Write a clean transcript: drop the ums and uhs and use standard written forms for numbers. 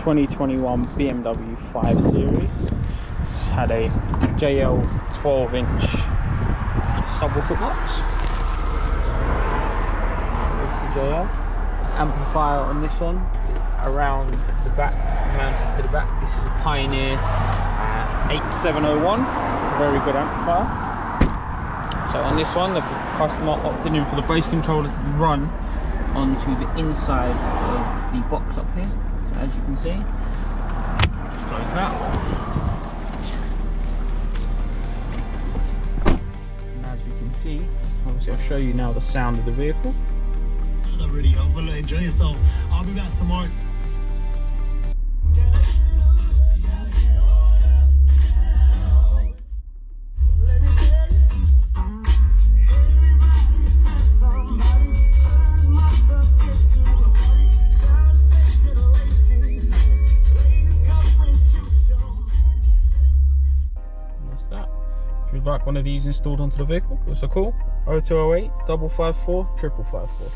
2021 BMW 5 Series. It's had a JL 12-inch subwoofer box. There's the JL. Amplifier on this one around the back, mounted to the back. This is a Pioneer 8701, very good amplifier. So on this one, the customer opted in for the bass controller to be run onto the inside of the box up here. So as you can see, just close that. And as you can see, obviously I'll show you now the sound of the vehicle. Not really, but enjoy yourself. I'll be back tomorrow. If you'd like one of these installed onto the vehicle, give us a call 0208 554 554.